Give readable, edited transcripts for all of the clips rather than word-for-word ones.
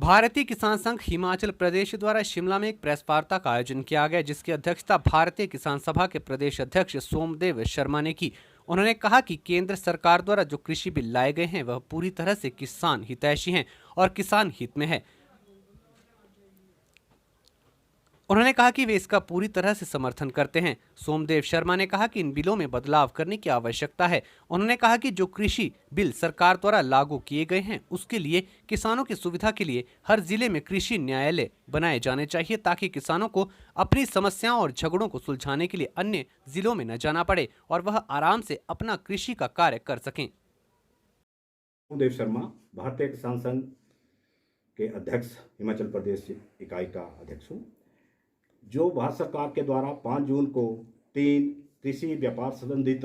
भारतीय किसान संघ हिमाचल प्रदेश द्वारा शिमला में एक प्रेस वार्ता का आयोजन किया गया, जिसकी अध्यक्षता भारतीय किसान सभा के प्रदेश अध्यक्ष सोमदेव शर्मा ने की। उन्होंने कहा कि केंद्र सरकार द्वारा जो कृषि बिल लाए गए हैं वह पूरी तरह से किसान हितैषी हैं और किसान हित में है। उन्होंने कहा कि वे इसका पूरी तरह से समर्थन करते हैं। सोमदेव शर्मा ने कहा कि इन बिलों में बदलाव करने की आवश्यकता है। उन्होंने कहा कि जो कृषि बिल सरकार द्वारा लागू किए गए हैं उसके लिए किसानों की सुविधा के लिए हर जिले में कृषि न्यायालय बनाए जाने चाहिए, ताकि किसानों को अपनी समस्याओं और झगड़ों को सुलझाने के लिए अन्य जिलों में न जाना पड़े और वह आराम से अपना कृषि का कार्य कर सकें। सोमदेव शर्मा, भारतीय किसान संघ के अध्यक्ष, हिमाचल प्रदेश इकाई का अध्यक्ष हूँ। जो भारत सरकार के द्वारा 5 जून को 3 कृषि व्यापार संबंधित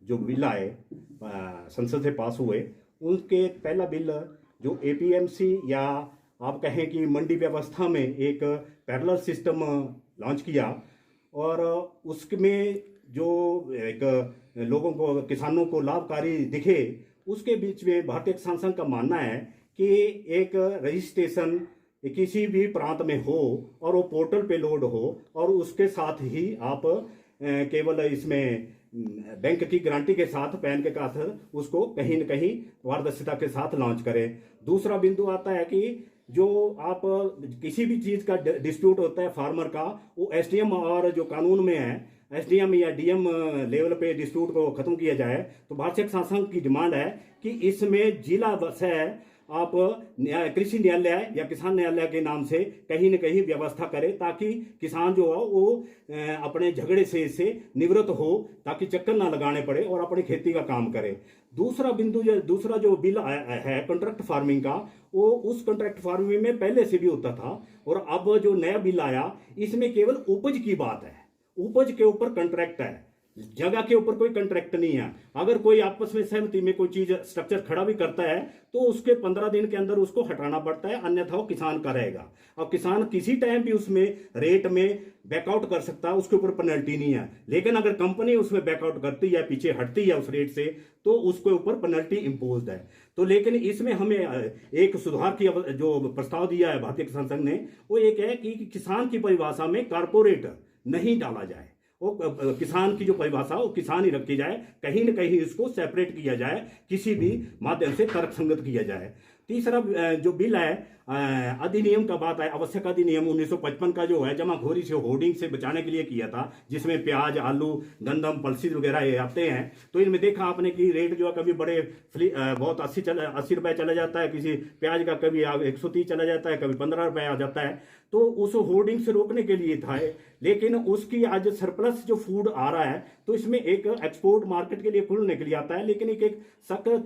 जो बिल आए संसद से पास हुए, उनके पहला बिल जो एपीएमसी या आप कहें कि मंडी व्यवस्था में एक पैरेलल सिस्टम लॉन्च किया और उसमें जो एक लोगों को, किसानों को लाभकारी दिखे, उसके बीच में भारतीय किसान संघ का मानना है कि एक रजिस्ट्रेशन किसी भी प्रांत में हो और वो पोर्टल पे लोड हो और उसके साथ ही आप केवल इसमें बैंक की गारंटी के साथ, पैन के साथ उसको कहीं न कहीं पारदर्शिता के साथ लॉन्च करें। दूसरा बिंदु आता है कि जो आप किसी भी चीज़ का डिस्प्यूट होता है फार्मर का, वो एसडीएम और जो कानून में है एसडीएम या डीएम लेवल पे डिस्प्यूट को खत्म किया जाए। तो भारतीय किसान संघ की डिमांड है कि इसमें जिला बस है, आप कृषि न्यायालय या किसान न्यायालय के नाम से कहीं न कहीं व्यवस्था करें, ताकि किसान जो है वो अपने झगड़े से इससे निवृत्त हो, ताकि चक्कर ना लगाने पड़े और अपनी खेती का काम करे। दूसरा बिंदु, दूसरा जो बिल है कॉन्ट्रैक्ट फार्मिंग का, वो उस कॉन्ट्रैक्ट फार्मिंग में पहले से भी होता था और अब जो नया बिल आया इसमें केवल उपज की बात है, उपज के ऊपर कॉन्ट्रैक्ट है, जगह के ऊपर कोई कॉन्ट्रैक्ट नहीं है। अगर कोई आपस में सहमति में कोई चीज स्ट्रक्चर खड़ा भी करता है तो उसके 15 दिन के अंदर उसको हटाना पड़ता है, अन्यथा वो किसान का रहेगा। अब किसान किसी टाइम भी उसमें रेट में बैकआउट कर सकता है, उसके ऊपर पेनल्टी नहीं है। लेकिन अगर कंपनी उसमें बैकआउट करती है, पीछे हटती है उस रेट से, तो उसके ऊपर पेनल्टी इम्पोज्ड है। तो लेकिन इसमें हमें एक सुधार की जो प्रस्ताव दिया है भारतीय किसान संघ ने, वो एक है कि किसान की परिभाषा में कारपोरेट नहीं डाला जाए। वो किसान की जो परिभाषा वो किसान ही रखी जाए, कहीं न कहीं इसको सेपरेट किया जाए, किसी भी माध्यम से तर्कसंगत किया जाए। तीसरा जो बिल है अधिनियम का बात है, आवश्यक अधिनियम 1955 का जो है जमाखोरी से, होर्डिंग से बचाने के लिए किया था, जिसमें प्याज, आलू, गंदम, पल्सीज वगैरह ये आते हैं। तो इनमें देखा आपने कि रेट जो है कभी बड़े बहुत 80 रुपए चला जाता है, किसी प्याज का कभी 130 चला जाता है, कभी 15 रुपए आ जाता है। तो उस होर्डिंग से रोकने के लिए था, लेकिन उसकी आज सरप्लस जो फूड आ रहा है तो इसमें एक एक्सपोर्ट मार्केट के लिए खोलने के लिए आता है, लेकिन एक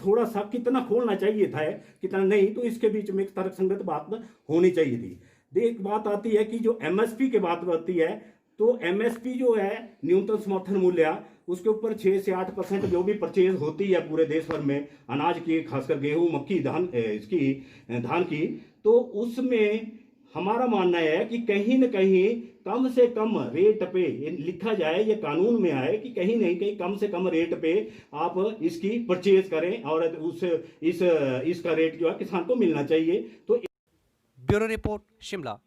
थोड़ा सा कितना खोलना चाहिए था, कितना नहीं, तो इसके बीच में एक तर्कसंगत बात होनी चाहिए थी। एक बात आती है कि जो एमएसपी की बात आती है, तो एमएसपी जो है न्यूनतम समर्थन मूल्य, उसके ऊपर 6 से 8% जो भी परचेज होती है पूरे देश भर में अनाज की, खासकर गेहूं, मक्की, धान की, तो उसमें हमारा मानना है कि कहीं न कहीं कम से कम रेट पे लिखा जाए, ये कानून में आए कि कहीं नहीं कहीं कम से कम रेट पे आप इसकी परचेज करें और इसका रेट जो है किसान को मिलना चाहिए। तो ब्यूरो रिपोर्ट, शिमला।